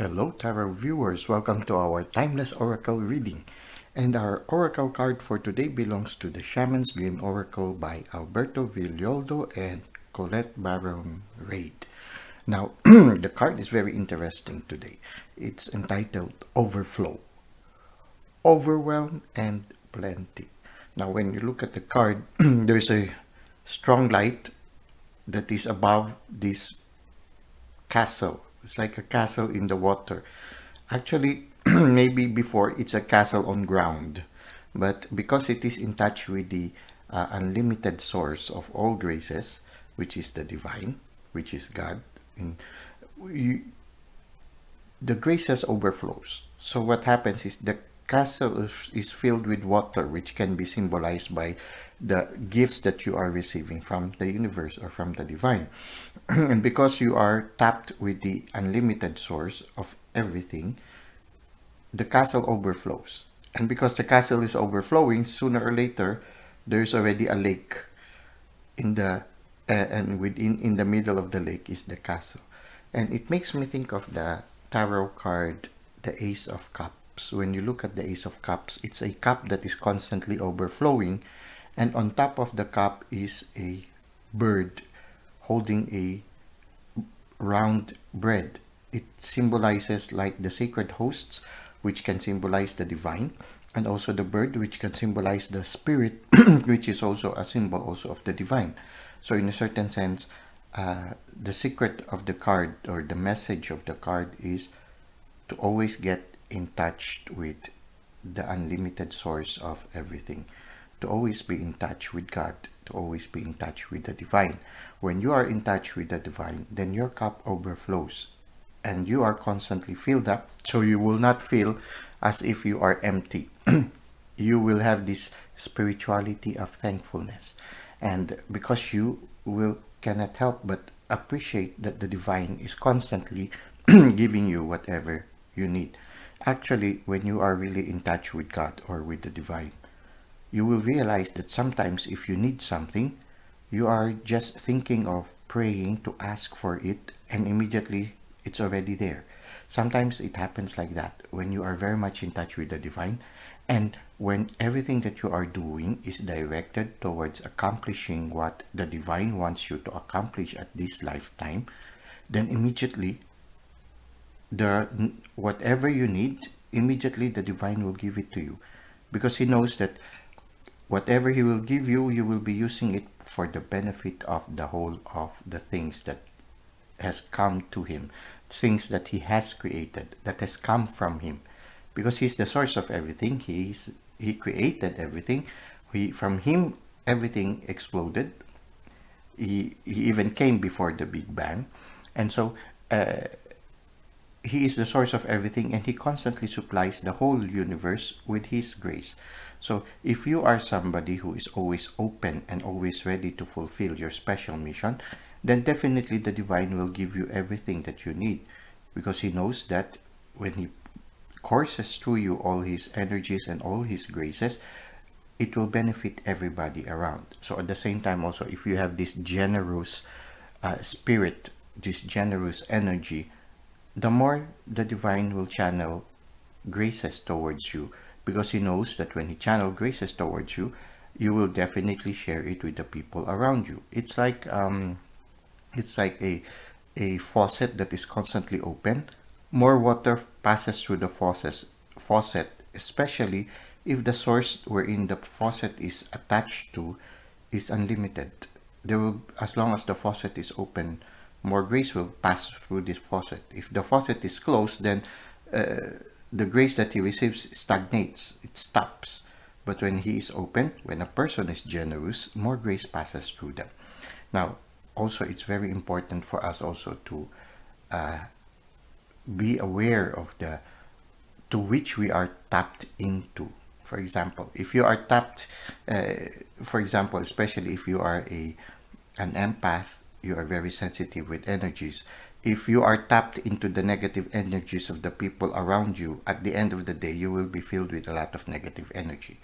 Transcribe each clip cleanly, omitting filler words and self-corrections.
Hello Tarot viewers, welcome to our Timeless Oracle reading. And our Oracle card for today belongs to the Shaman's Dream Oracle by Alberto Villoldo and Colette Baron-Reid. Now, the card is very interesting today. It's entitled Overflow, Overwhelm and Plenty. Now, when you look at the card, there's a strong light that is above this castle. It's like a castle in the water. Actually, maybe before it's a castle on ground, but because it is in touch with the unlimited source of all graces, which is the divine, which is God, the graces overflows. So what happens is the castle is filled with water, which can be symbolized by the gifts that you are receiving from the universe or from the divine. And because you are tapped with the unlimited source of everything, the castle overflows. And because the castle is overflowing, sooner or later, there's already a lake in the and in the middle of the lake is the castle. And it makes me think of the tarot card, the Ace of Cups. When you look at the Ace of Cups, it's a cup that is constantly overflowing, and on top of the cup is a bird holding a round bread. It symbolizes like the sacred hosts, which can symbolize the divine, and also the bird, which can symbolize the spirit, which is also a symbol also of the divine. So in a certain sense, the secret of the card, or the message of the card, is to always get in touch with the unlimited source of everything, to always be in touch with God, to always be in touch with the divine. When you are in touch with the divine, then your cup overflows and you are constantly filled up, so you will not feel as if you are empty. You will have this spirituality of thankfulness, and because you will cannot help but appreciate that the divine is constantly giving you whatever you need. Actually, when you are really in touch with God or with the divine, you will realize that sometimes if you need something, you are just thinking of praying to ask for it, and immediately it's already there. Sometimes it happens like that when you are very much in touch with the divine, and when everything that you are doing is directed towards accomplishing what the divine wants you to accomplish at this lifetime, then immediately whatever you need, immediately the divine will give it to you, because he knows that whatever he will give you, you will be using it for the benefit of the whole of the things that has come to him, things that he has created, that has come from him, because he's the source of everything. He created everything. From him everything exploded. He even came before the Big Bang, and so he is the source of everything, and he constantly supplies the whole universe with his grace. So if you are somebody who is always open and always ready to fulfill your special mission, then definitely the divine will give you everything that you need, because he knows that when he courses through you all his energies and all his graces, it will benefit everybody around. So at the same time also, if you have this generous spirit, this generous energy, the more the divine will channel graces towards you, because he knows that when he channels graces towards you, you will definitely share it with the people around you. It's like a faucet that is constantly open. More water passes through the faucet, especially if the source wherein the faucet is attached to is unlimited. As long as the faucet is open, more grace will pass through this faucet. If the faucet is closed, then the grace that he receives stagnates, it stops. But when he is open, when a person is generous, more grace passes through them. Now, also, it's very important for us also to be aware of to which we are tapped into. For example, if you are tapped, for example, especially if you are an empath, you are very sensitive with energies. If you are tapped into the negative energies of the people around you, at the end of the day, you will be filled with a lot of negative energy.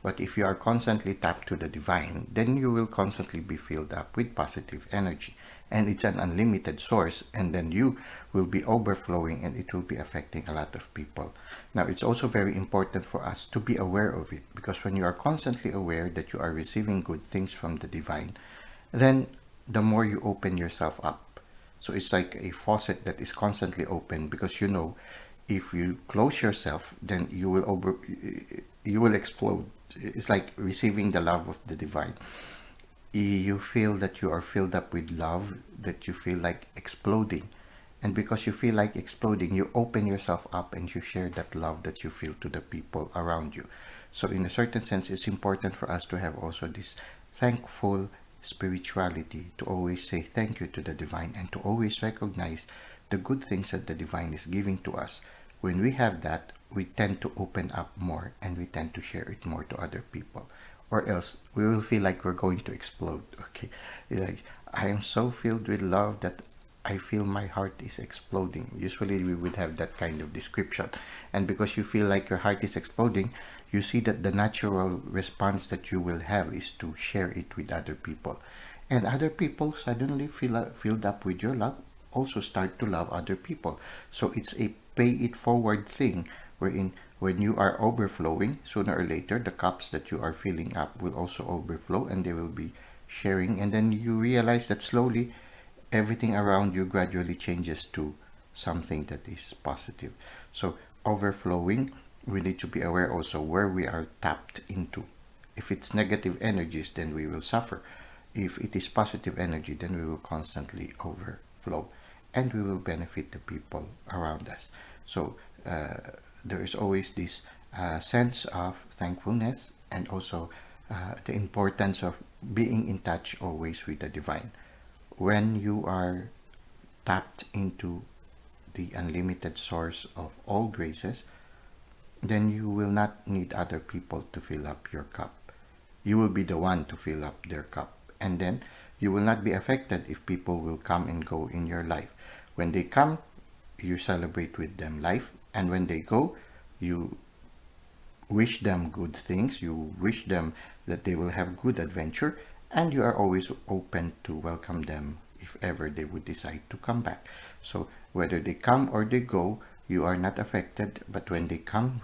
But if you are constantly tapped to the divine, then you will constantly be filled up with positive energy. and it's an unlimited source, and then you will be overflowing and it will be affecting a lot of people. Now, it's also very important for us to be aware of it, because when you are constantly aware that you are receiving good things from the divine, then the more you open yourself up. So it's like a faucet that is constantly open, because you know, if you close yourself, then you will explode. It's like receiving the love of the divine. You feel that you are filled up with love, that you feel like exploding. And because you feel like exploding, you open yourself up and you share that love that you feel to the people around you. So in a certain sense, it's important for us to have also this thankful spirituality, to always say thank you to the divine and to always recognize the good things that the divine is giving to us. When we have that, we tend to open up more and we tend to share it more to other people, or else we will feel like we're going to explode. Okay, like, I am so filled with love that I feel my heart is exploding. Usually we would have that kind of description. And because you feel like your heart is exploding, you see that the natural response that you will have is to share it with other people. And other people suddenly filled up with your love, also start to love other people. So it's a pay it forward thing, wherein when you are overflowing, sooner or later the cups that you are filling up will also overflow and they will be sharing. And then you realize that slowly everything around you gradually changes to something that is positive. So overflowing, we need to be aware also where we are tapped into. If it's negative energies, then we will suffer. If it is positive energy, then we will constantly overflow and we will benefit the people around us. So there is always this sense of thankfulness, and also the importance of being in touch always with the divine. When you are tapped into the unlimited source of all graces, then you will not need other people to fill up your cup. You will be the one to fill up their cup. And then you will not be affected if people will come and go in your life. When they come, you celebrate with them life. And when they go, you wish them good things. You wish them that they will have good adventure. And you are always open to welcome them if ever they would decide to come back. So whether they come or they go, you are not affected. But when they come,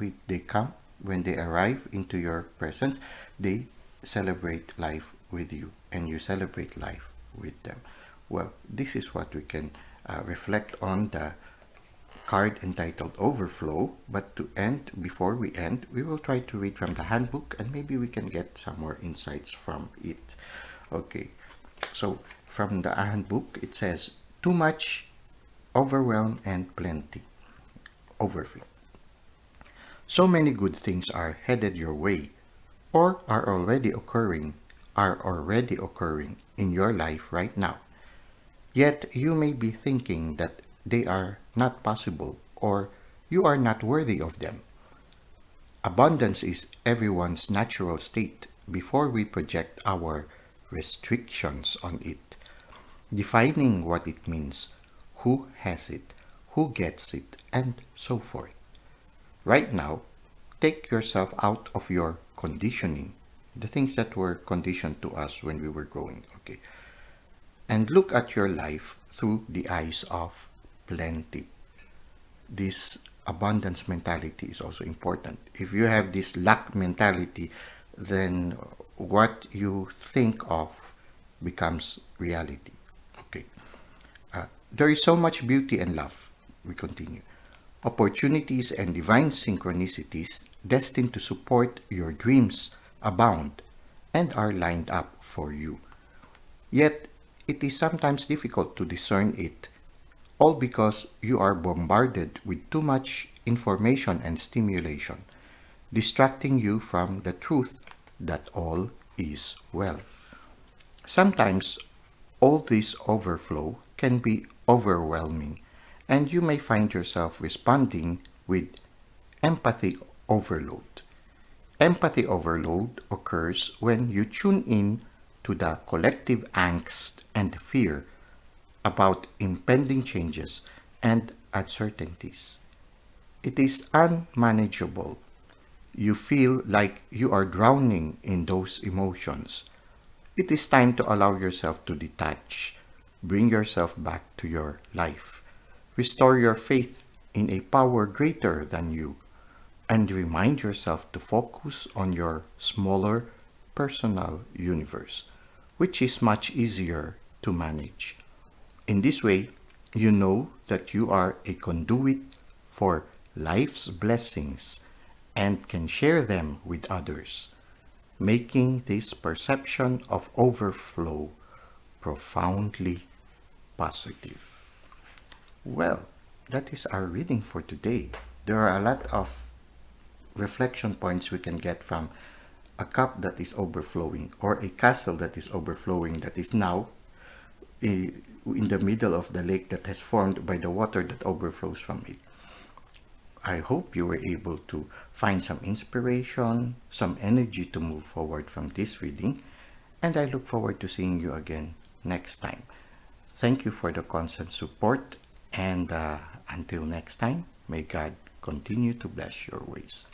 when they arrive into your presence, they celebrate life with you and you celebrate life with them. Well, this is what we can reflect on the card entitled Overflow. But to end, before we end, we will try to read from the handbook and maybe we can get some more insights from it. Okay, so from the handbook, it says, too much, overwhelm, and plenty. Overflow. So many good things are headed your way, or are already occurring in your life right now. Yet you may be thinking that they are not possible, or you are not worthy of them. Abundance is everyone's natural state before we project our restrictions on it, defining what it means, who has it, who gets it, and so forth. Right now, take yourself out of your conditioning, the things that were conditioned to us when we were growing, okay? And look at your life through the eyes of plenty. This abundance mentality is also important. If you have this lack mentality, then what you think of becomes reality. Okay. There is so much beauty and love. We continue. Opportunities and divine synchronicities destined to support your dreams abound and are lined up for you. Yet, it is sometimes difficult to discern it, all because you are bombarded with too much information and stimulation, distracting you from the truth that all is well. Sometimes all this overflow can be overwhelming, and you may find yourself responding with empathy overload. Empathy overload occurs when you tune in to the collective angst and fear about impending changes and uncertainties. It is unmanageable. You feel like you are drowning in those emotions. It is time to allow yourself to detach, Bring yourself back to your life. Restore your faith in a power greater than you, and remind yourself to focus on your smaller personal universe, which is much easier to manage. In this way, you know that you are a conduit for life's blessings and can share them with others, making this perception of overflow profoundly positive. Well, that is our reading for today. There are a lot of reflection points we can get from a cup that is overflowing or a castle that is overflowing that is now in the middle of the lake that has formed by the water that overflows from it. I hope you were able to find some inspiration, some energy to move forward from this reading, and I look forward to seeing you again next time. Thank you for the constant support, and until next time, may God continue to bless your ways.